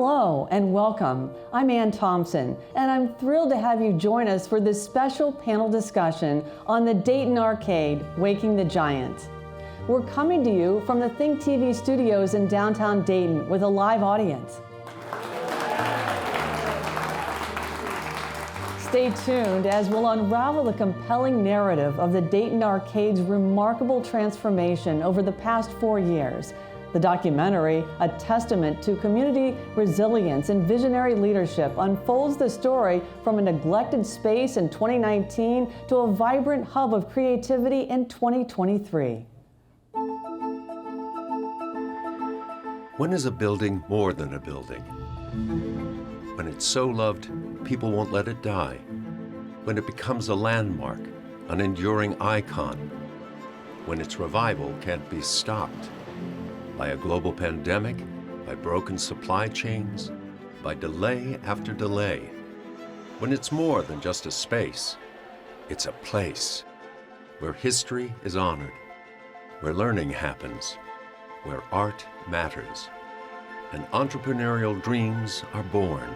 Hello and welcome. I'm Ann Thompson, and I'm thrilled to have you join us for this special panel discussion on the Dayton Arcade, Waking the Giant. We're coming to you from the Think TV studios in downtown Dayton with a live audience. Stay tuned as we'll unravel the compelling narrative of the Dayton Arcade's remarkable transformation over the past 4 years. The documentary, a testament to community resilience and visionary leadership, unfolds the story from a neglected space in 2019 to a vibrant hub of creativity in 2023. When is a building more than a building? When it's so loved, people won't let it die. When it becomes a landmark, an enduring icon. When its revival can't be stopped. By a global pandemic, by broken supply chains, by delay after delay. When it's more than just a space, it's a place where history is honored, where learning happens, where art matters, and entrepreneurial dreams are born,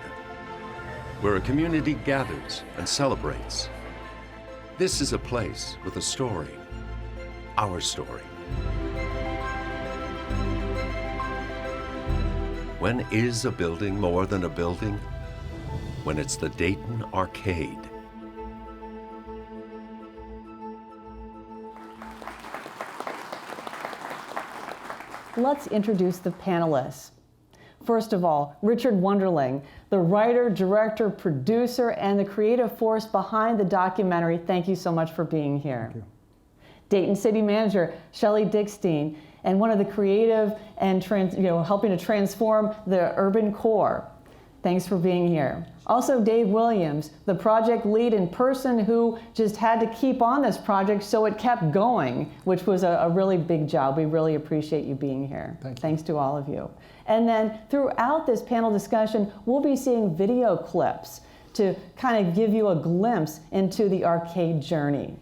where a community gathers and celebrates. This is a place with a story, our story. When is a building more than a building? When it's the Dayton Arcade. Let's introduce the panelists. First of all, Richard Wonderling, the writer, director, producer, and the creative force behind the documentary. Thank you so much for being here. Thank you. Dayton City Manager Shelly Dickstien, and one of the creative and helping to transform the urban core. Thanks for being here. Also, Dave Williams, the project lead and person who just had to keep on this project so it kept going, which was a really big job. We really appreciate you being here. Thank you. Thanks to all of you. And then throughout this panel discussion, we'll be seeing video clips to kind of give you a glimpse into the arcade journey.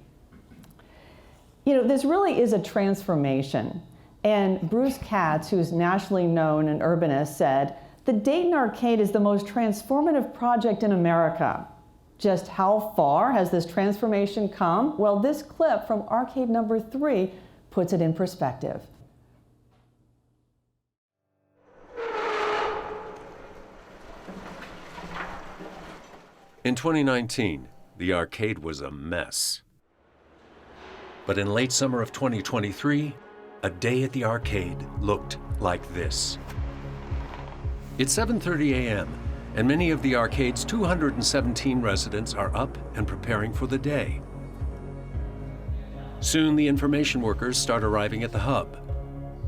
You know, this really is a transformation. And Bruce Katz, who's nationally known an urbanist, said, "The Dayton Arcade is the most transformative project in America." Just how far has this transformation come? Well, this clip from Arcade number 3 puts it in perspective. In 2019, the arcade was a mess. But in late summer of 2023, a day at the arcade looked like this. It's 7:30 a.m., and many of the arcade's 217 residents are up and preparing for the day. Soon the information workers start arriving at the hub.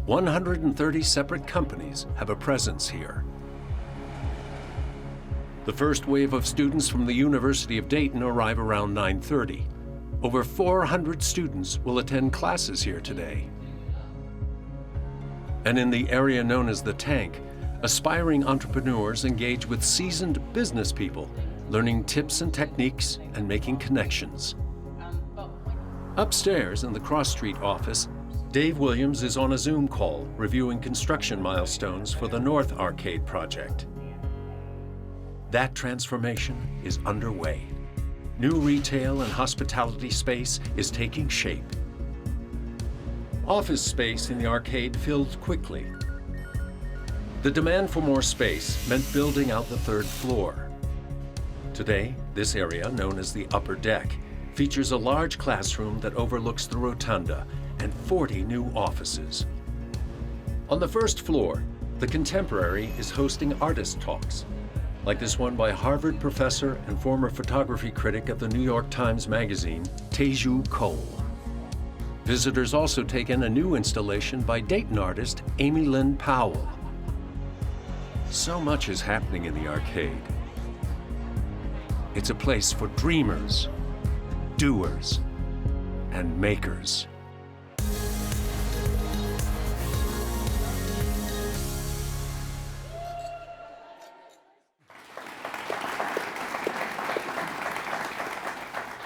130 separate companies have a presence here. The first wave of students from the University of Dayton arrive around 9:30. Over 400 students will attend classes here today. And in the area known as the Tank, aspiring entrepreneurs engage with seasoned business people, learning tips and techniques and making connections. Upstairs in the Cross Street office, Dave Williams is on a Zoom call reviewing construction milestones for the North Arcade project. That transformation is underway. New retail and hospitality space is taking shape. Office space in the arcade filled quickly. The demand for more space meant building out the 3rd floor. Today, this area, known as the upper deck, features a large classroom that overlooks the rotunda and 40 new offices. On the 1st floor, the Contemporary is hosting artist talks, like this one by Harvard professor and former photography critic of the New York Times Magazine, Teju Cole. Visitors also take in a new installation by Dayton artist Amy Lynn Powell. So much is happening in the arcade. It's a place for dreamers, doers, and makers.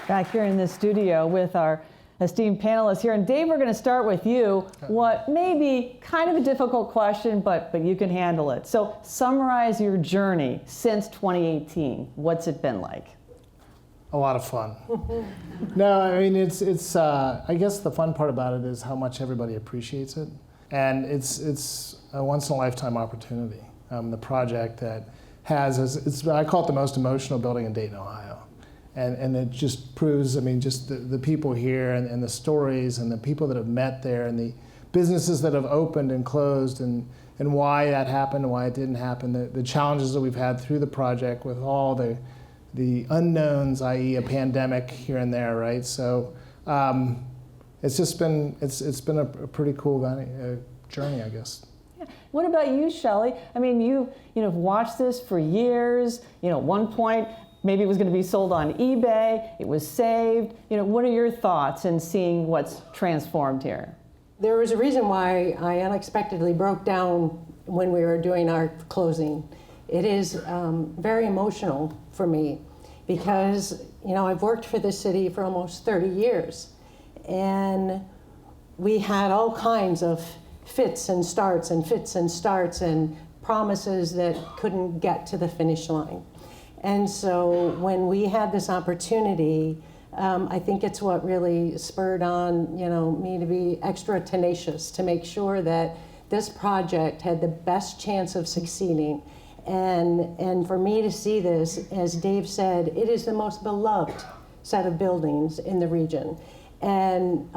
Back here in the studio with our esteemed panelists here. And Dave, we're going to start with you. What may be kind of a difficult question, but you can handle it. So summarize your journey since 2018. What's it been like? A lot of fun. No, I mean, it's I guess the fun part about it is how much everybody appreciates it. And it's a once-in-a-lifetime opportunity. The project that has, I call it the most emotional building in Dayton, Ohio. And it just proves, I mean, just the people here and the stories and the people that have met there and the businesses that have opened and closed and why that happened and why it didn't happen, the challenges that we've had through the project with all the unknowns, i.e. a pandemic here and there, right? So it's just been, it's been a pretty cool journey, I guess. Yeah. What about you, Shelly? I mean, you've watched this for years. At one point, maybe it was going to be sold on eBay. It was saved. What are your thoughts in seeing what's transformed here? There was a reason why I unexpectedly broke down when we were doing our closing. It is very emotional for me because, I've worked for this city for almost 30 years. And we had all kinds of fits and starts and promises that couldn't get to the finish line. And so when we had this opportunity, I think it's what really spurred on, me to be extra tenacious to make sure that this project had the best chance of succeeding. And for me to see this, as Dave said, it is the most beloved set of buildings in the region. And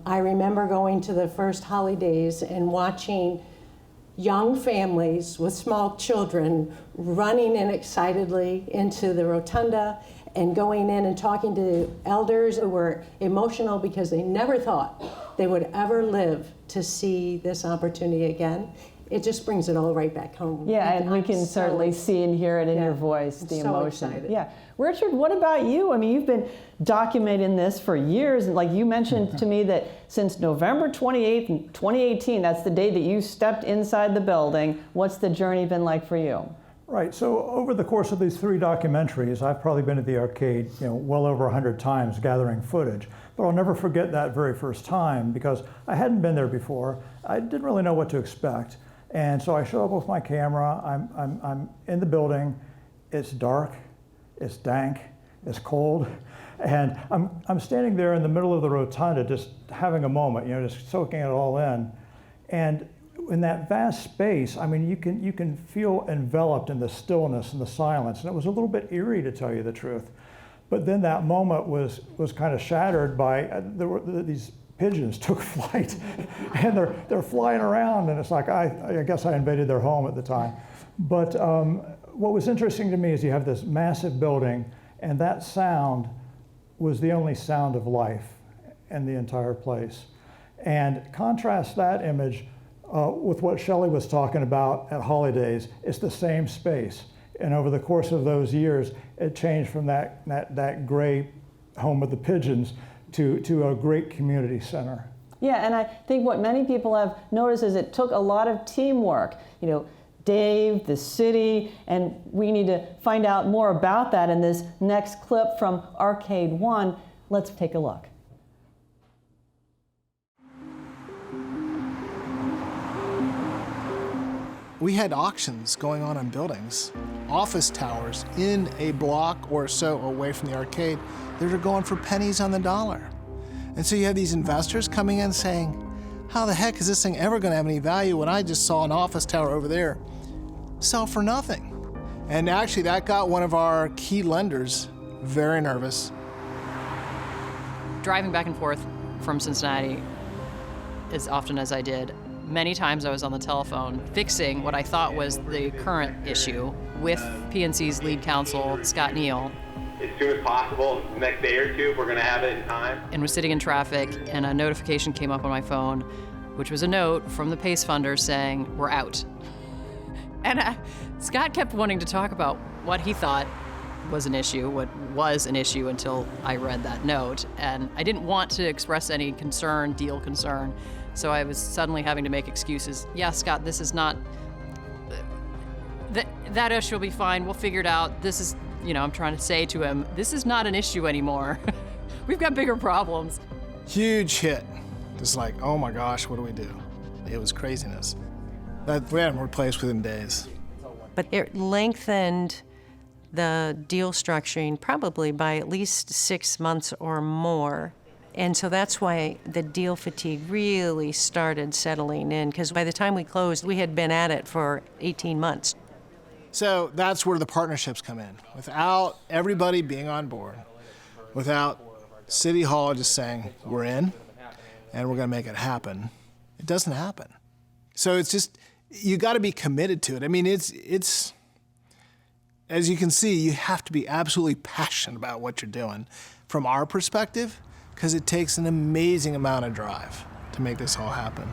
I remember going to the first holidays and watching young families with small children running in excitedly into the rotunda and going in and talking to elders who were emotional because they never thought they would ever live to see this opportunity again. It just brings it all right back home. Yeah, and we can certainly see and hear it in your voice, the emotion. Excited. Yeah. Richard, what about you? I mean, you've been documenting this for years, and like you mentioned to me that since November 28th, 2018, that's the day that you stepped inside the building. What's the journey been like for you? Right, so over the course of these 3 documentaries, I've probably been at the arcade, well over 100 times gathering footage. But I'll never forget that very first time because I hadn't been there before. I didn't really know what to expect. And so I show up with my camera, I'm in the building, it's dark, it's dank, it's cold, and I'm standing there in the middle of the rotunda just having a moment, just soaking it all in. And in that vast space, I mean, you can feel enveloped in the stillness and the silence, and it was a little bit eerie to tell you the truth. But then that moment was kind of shattered by, these pigeons took flight and they're flying around, and it's like I guess I invaded their home at the time. But what was interesting to me is you have this massive building, and that sound was the only sound of life in the entire place. And contrast that image with what Shelly was talking about at Holidays. It's the same space, and over the course of those years, it changed from that gray home of the pigeons to a great community center. Yeah, and I think what many people have noticed is it took a lot of teamwork. Dave, the city, and we need to find out more about that in this next clip from Arcade 1. Let's take a look. We had auctions going on buildings, office towers in a block or so away from the arcade that are going for pennies on the dollar. And so you have these investors coming in saying, how the heck is this thing ever going to have any value when I just saw an office tower over there sell for nothing? And actually that got one of our key lenders very nervous. Driving back and forth from Cincinnati as often as I did, many times I was on the telephone fixing what I thought was the current issue with PNC's lead counsel, Scott Neal. As soon as possible, the next day or two, if we're going to have it in time. And was sitting in traffic, and a notification came up on my phone, which was a note from the PACE funder saying, we're out. And Scott kept wanting to talk about what he thought was an issue, what was an issue until I read that note. And I didn't want to express any deal concern. So I was suddenly having to make excuses. Yeah, Scott, this is not, that issue will be fine. We'll figure it out. This is, I'm trying to say to him, this is not an issue anymore. We've got bigger problems. Huge hit. Just like, oh my gosh, what do we do? It was craziness. That we had them replaced within days. But it lengthened the deal structuring probably by at least 6 months or more. And so that's why the deal fatigue really started settling in, because by the time we closed, we had been at it for 18 months. So that's where the partnerships come in. Without everybody being on board, without City Hall just saying, we're in and we're going to make it happen, it doesn't happen. So it's just, you got to be committed to it. I mean, it's, as you can see, you have to be absolutely passionate about what you're doing from our perspective, because it takes an amazing amount of drive to make this all happen.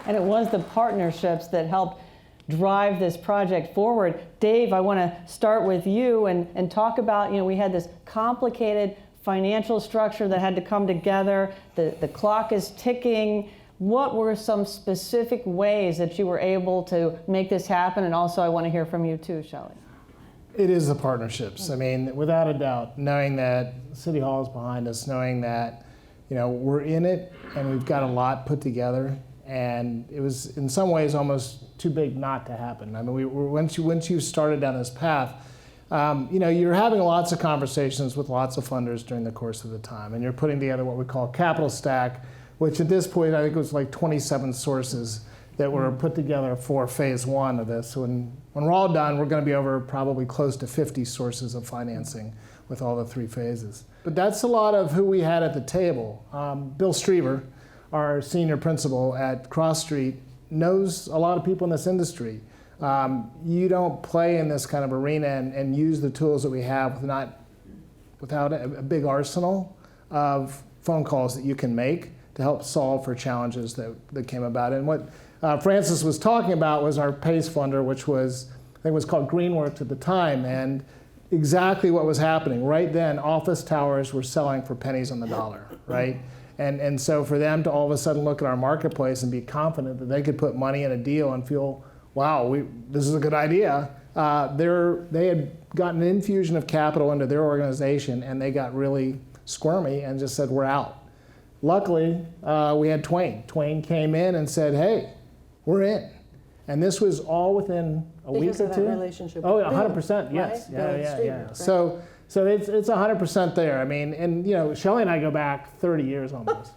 And it was the partnerships that helped drive this project forward. Dave, I want to start with you and talk about, we had this complicated financial structure that had to come together. The clock is ticking. What were some specific ways that you were able to make this happen? And also I want to hear from you too, Shelly. It is the partnerships. I mean, without a doubt, knowing that City Hall is behind us, knowing that, we're in it and we've got a lot put together. And it was, in some ways, almost too big not to happen. I mean, once you started down this path, you're having lots of conversations with lots of funders during the course of the time, and you're putting together what we call a capital stack, which at this point I think it was like 27 sources that were put together for phase one of this. So when we're all done, we're going to be over probably close to 50 sources of financing with all the 3 phases. But that's a lot of who we had at the table. Bill Striever, our senior principal at Cross Street, knows a lot of people in this industry. You don't play in this kind of arena and use the tools that we have without a big arsenal of phone calls that you can make to help solve for challenges that came about. And what Francis was talking about was our PACE funder, which was, I think it was called Greenworks at the time, and exactly what was happening. Right then, office towers were selling for pennies on the dollar, right? And so for them to all of a sudden look at our marketplace and be confident that they could put money in a deal and feel, wow, this is a good idea, they had gotten an infusion of capital into their organization, and they got really squirmy and just said, we're out. Luckily, we had Twain. Twain came in and said, hey, we're in. And this was all within a week or two. Because of that relationship. Oh, 100%, yes. Right? Yeah. Right? So it's 100% there. I mean, and Shelly and I go back 30 years almost.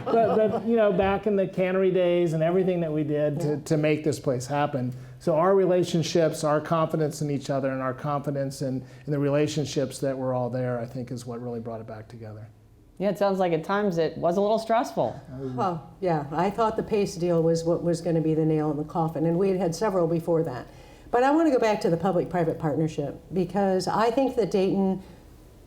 but back in the cannery days and everything that we did to make this place happen. So our relationships, our confidence in each other, and our confidence in the relationships that were all there, I think, is what really brought it back together. Yeah, it sounds like at times it was a little stressful. Well, yeah, I thought the PACE deal was what was going to be the nail in the coffin, and we had several before that. But I want to go back to the public-private partnership, because I think that Dayton,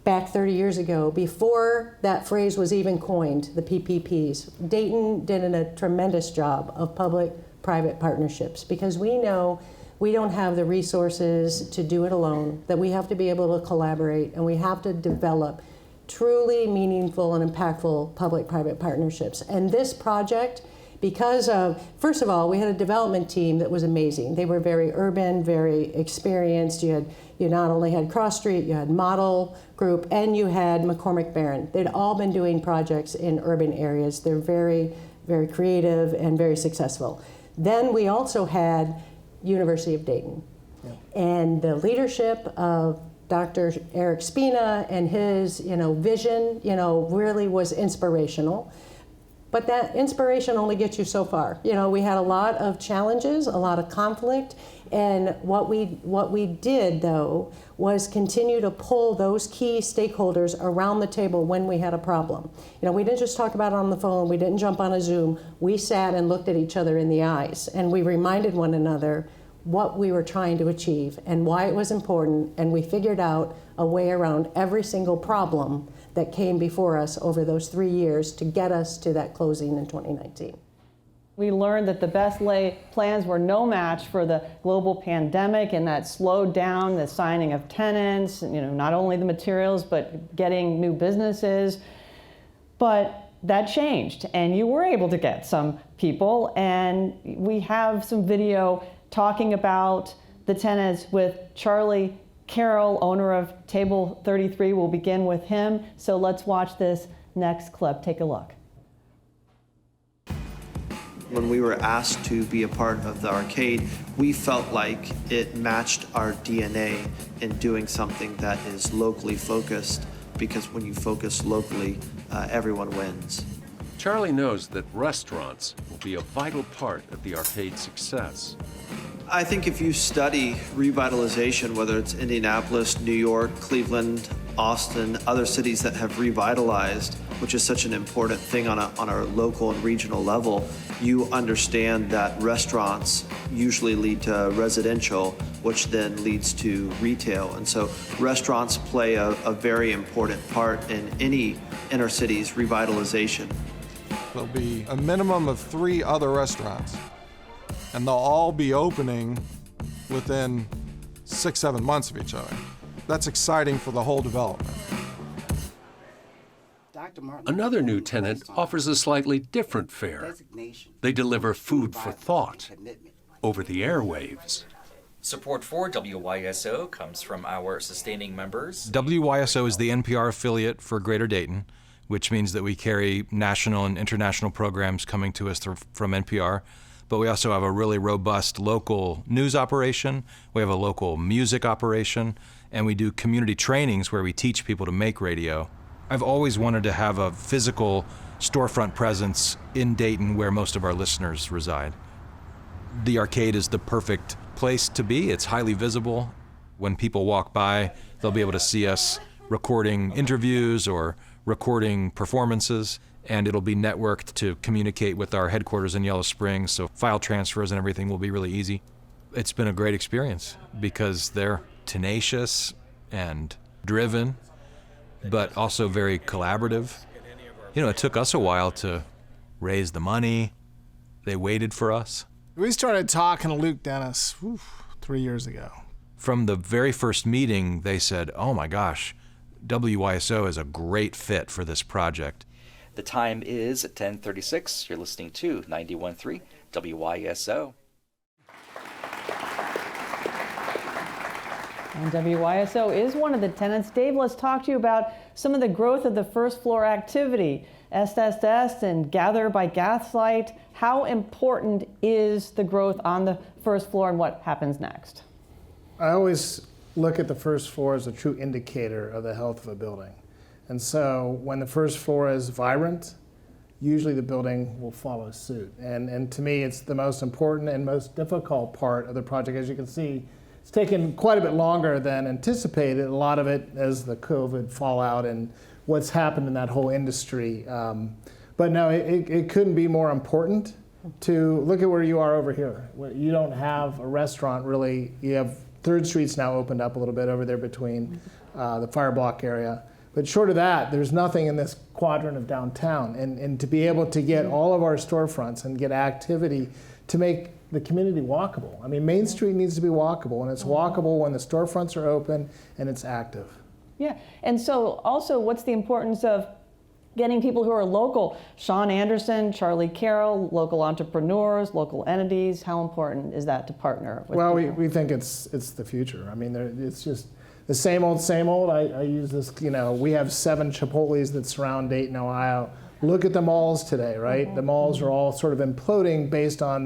back 30 years ago, before that phrase was even coined, the PPPs, Dayton did a tremendous job of public-private partnerships, because we know we don't have the resources to do it alone, that we have to be able to collaborate, and we have to develop truly meaningful and impactful public-private partnerships. And this project, because of, first of all, we had a development team that was amazing. They were very urban, very experienced. You not only had Cross Street, you had Model Group, and you had McCormick Barron. They'd all been doing projects in urban areas. They're very, very creative and very successful. Then we also had University of Dayton. Yeah. And the leadership of Dr. Eric Spina and his, vision, really was inspirational. But that inspiration only gets you so far. We had a lot of challenges, a lot of conflict, and what we did, though, was continue to pull those key stakeholders around the table when we had a problem. We didn't just talk about it on the phone, we didn't jump on a Zoom, we sat and looked at each other in the eyes, and we reminded one another what we were trying to achieve and why it was important, and we figured out a way around every single problem that came before us over those 3 years to get us to that closing in 2019. We learned that the best laid plans were no match for the global pandemic, and that slowed down the signing of tenants, not only the materials, but getting new businesses. But that changed, and you were able to get some people, and we have some video talking about the tenants with Charlie Carroll, owner of Table 33. We'll begin with him. So let's watch this next clip. Take a look. When we were asked to be a part of the arcade, we felt like it matched our DNA in doing something that is locally focused, because when you focus locally, everyone wins. Charlie knows that restaurants will be a vital part of the arcade's success. I think if you study revitalization, whether it's Indianapolis, New York, Cleveland, Austin, other cities that have revitalized, which is such an important thing on our local and regional level, you understand that restaurants usually lead to residential, which then leads to retail. And so restaurants play a very important part in any inner city's revitalization. There'll be a minimum of 3 other restaurants, and they'll all be opening within 6-7 months of each other. That's exciting for the whole development. Another new tenant offers a slightly different fare. They deliver food for thought over the airwaves. Support for WYSO comes from our sustaining members. WYSO is the NPR affiliate for Greater Dayton, which means that we carry national and international programs coming to us from NPR. But we also have a really robust local news operation. We have a local music operation, and we do community trainings where we teach people to make radio. I've always wanted to have a physical storefront presence in Dayton where most of our listeners reside. The arcade is the perfect place to be. It's highly visible. When people walk by, they'll be able to see us recording interviews or recording performances, and it'll be networked to communicate with our headquarters in Yellow Springs, so file transfers and everything will be really easy. It's been a great experience because they're tenacious and driven, but also very collaborative. You know, it took us a while to raise the money. They waited for us. We started talking to Luke Dennis 3 years ago. From the very first meeting, they said, oh my gosh, WYSO is a great fit for this project. The time is 10:36. You're listening to 91.3 WYSO. And WYSO is one of the tenants. Dave, let's talk to you about some of the growth of the first floor activity. SSS and Gather by Gaslight. How important is the growth on the first floor and what happens next? I always look at the first floor as a true indicator of the health of a building. And so when the first floor is vibrant, usually the building will follow suit. And to me, it's the most important and most difficult part of the project. As you can see, it's taken quite a bit longer than anticipated. A lot of it is the COVID fallout and what's happened in that whole industry. But no, it couldn't be more important to look at where you are over here. You don't have a restaurant really. You have 3rd Street's now opened up a little bit over there between the Fire Block area. But short of that, there's nothing in this quadrant of downtown. And to be able to get all of our storefronts and get activity to make the community walkable. I mean, Main Street needs to be walkable, and it's walkable when the storefronts are open and it's active. Yeah, and so also what's the importance of getting people who are local? Sean Anderson, Charlie Carroll, local entrepreneurs, local entities. How important is that to partner with Well, people? we think it's the future. I mean, it's just the same old, same old. I use this, you know, we have 7 Chipotles that surround Dayton, Ohio. Look at the malls today, right? The malls are all sort of imploding based on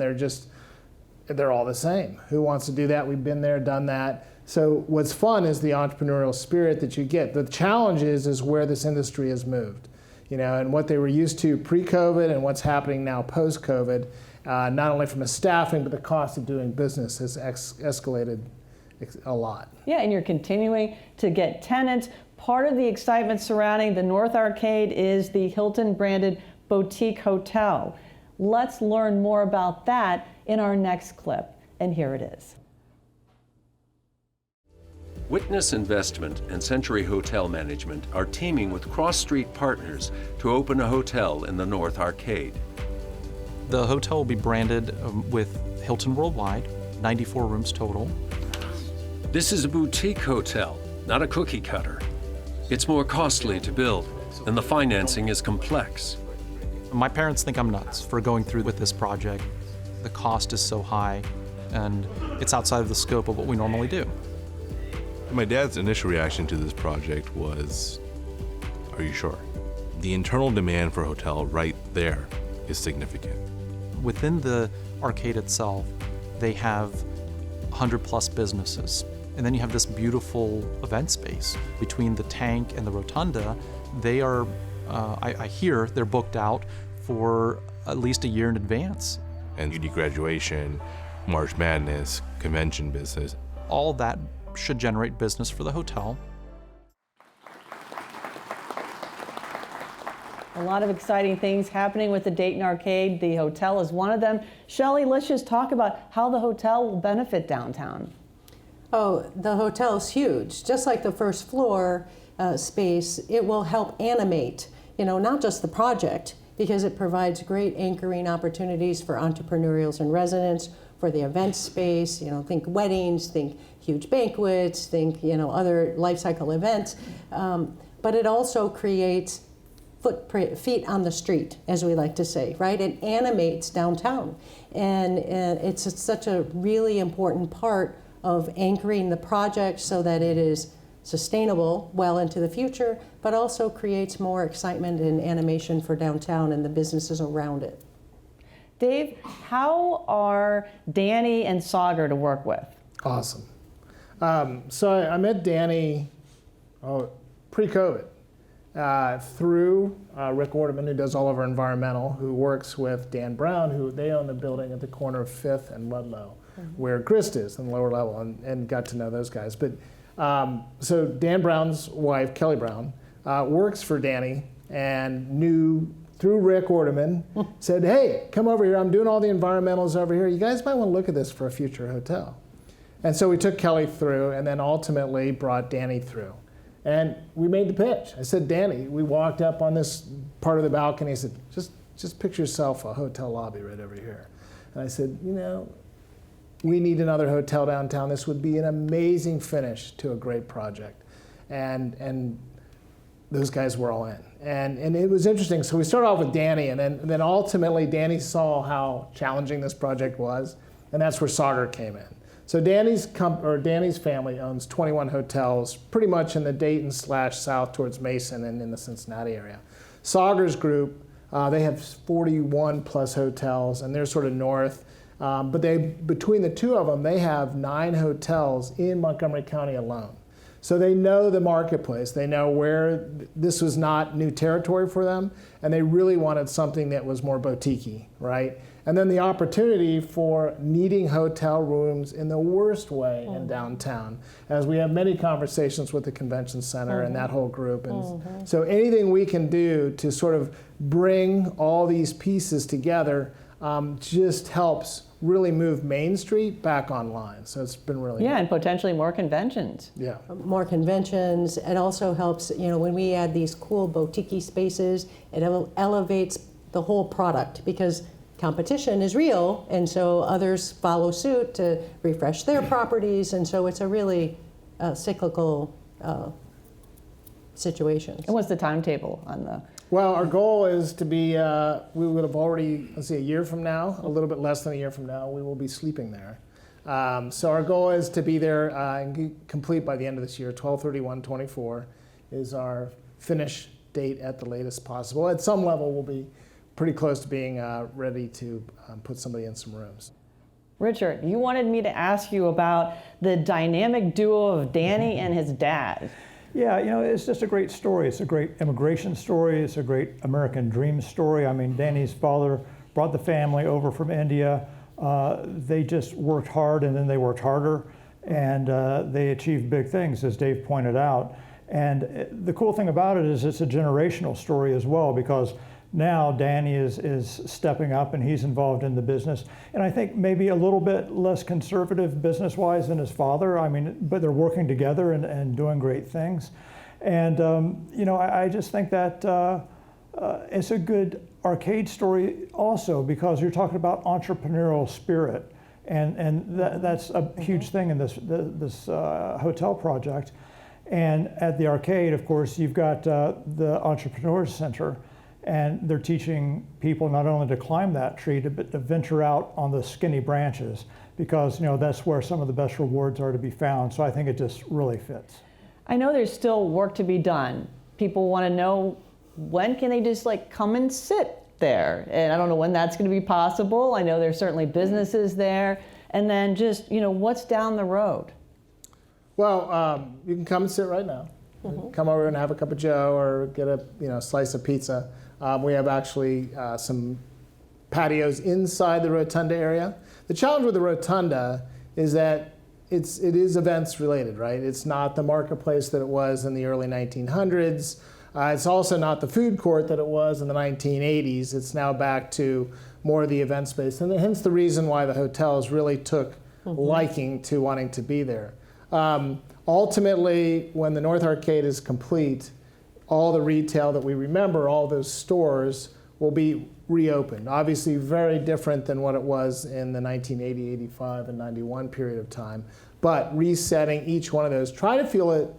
they're all the same. Who wants to do that? We've been there, done that. So what's fun is the entrepreneurial spirit that you get. The challenge is where this industry has moved, you know, and what they were used to pre-COVID and what's happening now post-COVID, not only from a staffing, but the cost of doing business has escalated a lot. Yeah, and you're continuing to get tenants. Part of the excitement surrounding the North Arcade is the Hilton branded boutique hotel. Let's learn more about that in our next clip, and here it is. Witness Investment and Century Hotel Management are teaming with Cross Street Partners to open a hotel in the North Arcade. The hotel will be branded with Hilton Worldwide, 94 rooms total. This is a boutique hotel, not a cookie cutter. It's more costly to build, and the financing is complex. My parents think I'm nuts for going through with this project. The cost is so high. and it's outside of the scope of what we normally do. My dad's initial reaction to this project was, are you sure? The internal demand for a hotel right there is significant. Within the arcade itself, they have 100+ businesses. And then you have this beautiful event space. Between the tank and the rotunda, they are, I hear, they're booked out for at least a year in advance. And UD graduation, March Madness, convention business. All that should generate business for the hotel. A lot of exciting things happening with the Dayton Arcade. The hotel is one of them. Shelly, let's just talk about how the hotel will benefit downtown. Oh, the hotel's huge. Just like the first floor space, it will help animate, not just the project, because it provides great anchoring opportunities for entrepreneurials and residents, for the event space, think weddings, think huge banquets, think, other life cycle events. But it also creates feet on the street, as we like to say, right? It animates downtown. And it's such a really important part of anchoring the project so that it is sustainable well into the future, but also creates more excitement and animation for downtown and the businesses around it. Dave, how are Danny and Sauger to work with? Awesome. So I met Danny pre-COVID through Rick Orderman, who does all of our environmental, who works with Dan Brown, who they own the building at the corner of 5th and Ludlow, where Grist is in the lower level, and got to know those guys. But so Dan Brown's wife, Kelly Brown, works for Danny and knew through Rick Orderman, said, hey, come over here. I'm doing all the environmentals over here. You guys might want to look at this for a future hotel. And so we took Kelly through and then ultimately brought Danny through. And we made the pitch. I said, Danny, we walked up on this part of the balcony. He said, just picture yourself a hotel lobby right over here. And I said, we need another hotel downtown. This would be an amazing finish to a great project. And those guys were all in. And it was interesting. So we started off with Danny, and then ultimately Danny saw how challenging this project was, and that's where Sauger came in. So Danny's family owns 21 hotels, pretty much in the Dayton/south towards Mason and in the Cincinnati area. Sauger's group, they have 41 plus hotels, and they're sort of north. But between the two of them, they have 9 hotels in Montgomery County alone. So they know the marketplace. They know where this was not new territory for them, and they really wanted something that was more boutique-y, right? And then the opportunity for needing hotel rooms in the worst way in downtown, as we have many conversations with the convention center and that whole group. And so anything we can do to sort of bring all these pieces together just helps really move Main Street back online. So it's been really Yeah, good. and potentially more conventions. Yeah. More conventions. It also helps, when we add these cool boutique spaces, it elevates the whole product because competition is real, and so others follow suit to refresh their properties, and so it's a really cyclical situation. And what's the timetable on the? Well, our goal is to be, we would have already, a year from now, a little bit less than a year from now, we will be sleeping there. So our goal is to be there and complete by the end of this year. 12/31/24 is our finish date at the latest possible. At some level, we'll be pretty close to being ready to put somebody in some rooms. Richard, you wanted me to ask you about the dynamic duo of Danny and his dad. Yeah, it's just a great story. It's a great immigration story. It's a great American dream story. I mean, Danny's father brought the family over from India. They just worked hard, and then they worked harder, and they achieved big things, as Dave pointed out. And the cool thing about it is it's a generational story as well, because now Danny is stepping up and he's involved in the business. And I think maybe a little bit less conservative business-wise than his father. I mean, but they're working together and doing great things. And, I just think that it's a good arcade story also because you're talking about entrepreneurial spirit. And that's a huge thing in this hotel project. And at the arcade, of course, you've got the Entrepreneurs Center. And they're teaching people not only to climb that tree, but to venture out on the skinny branches, because that's where some of the best rewards are to be found. So I think it just really fits. I know there's still work to be done. People want to know, when can they just come and sit there? And I don't know when that's going to be possible. I know there's certainly businesses there. And then just, what's down the road? Well, you can come and sit right now. Come over and have a cup of joe or get a slice of pizza. We have actually some patios inside the rotunda area. The challenge with the rotunda is that it is events related, right? It's not the marketplace that it was in the early 1900s. It's also not the food court that it was in the 1980s. It's now back to more of the event space, and hence the reason why the hotels really took liking to wanting to be there. Ultimately, when the North Arcade is complete, all the retail that we remember, all those stores, will be reopened. Obviously very different than what it was in the 1980, 85, and 91 period of time, but resetting each one of those. Try to feel it,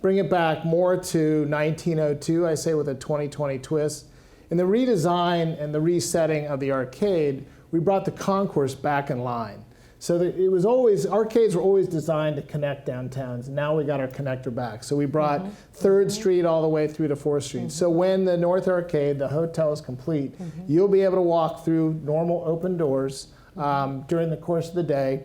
bring it back more to 1902, I say, with a 2020 twist. In the redesign and the resetting of the arcade, we brought the concourse back in line. So that it was always, arcades were always designed to connect downtowns. Now we got our connector back. So we brought 3rd Street all the way through to 4th Street. So when the North Arcade, the hotel, is complete, you'll be able to walk through normal open doors during the course of the day,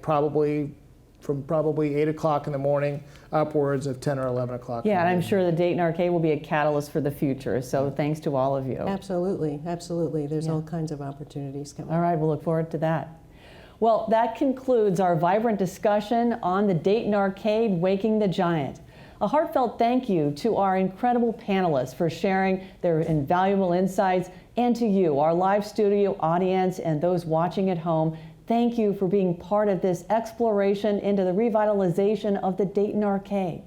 from 8 o'clock in the morning upwards of 10 or 11 o'clock. Yeah, and I'm sure the Dayton Arcade will be a catalyst for the future. So thanks to all of you. Absolutely, absolutely. There's all kinds of opportunities coming. All right, we'll look forward to that. Well, that concludes our vibrant discussion on the Dayton Arcade, Waking the Giant. A heartfelt thank you to our incredible panelists for sharing their invaluable insights, and to you, our live studio audience, and those watching at home. Thank you for being part of this exploration into the revitalization of the Dayton Arcade.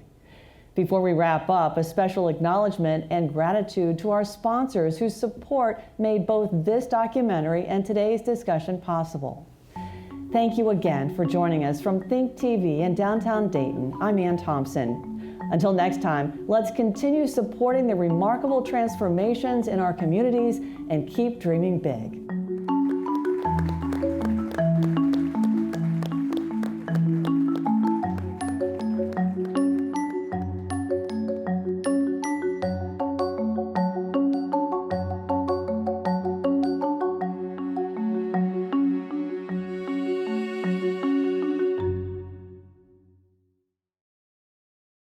Before we wrap up, a special acknowledgement and gratitude to our sponsors whose support made both this documentary and today's discussion possible. Thank you again for joining us from Think TV in downtown Dayton. I'm Ann Thompson. Until next time, let's continue supporting the remarkable transformations in our communities and keep dreaming big.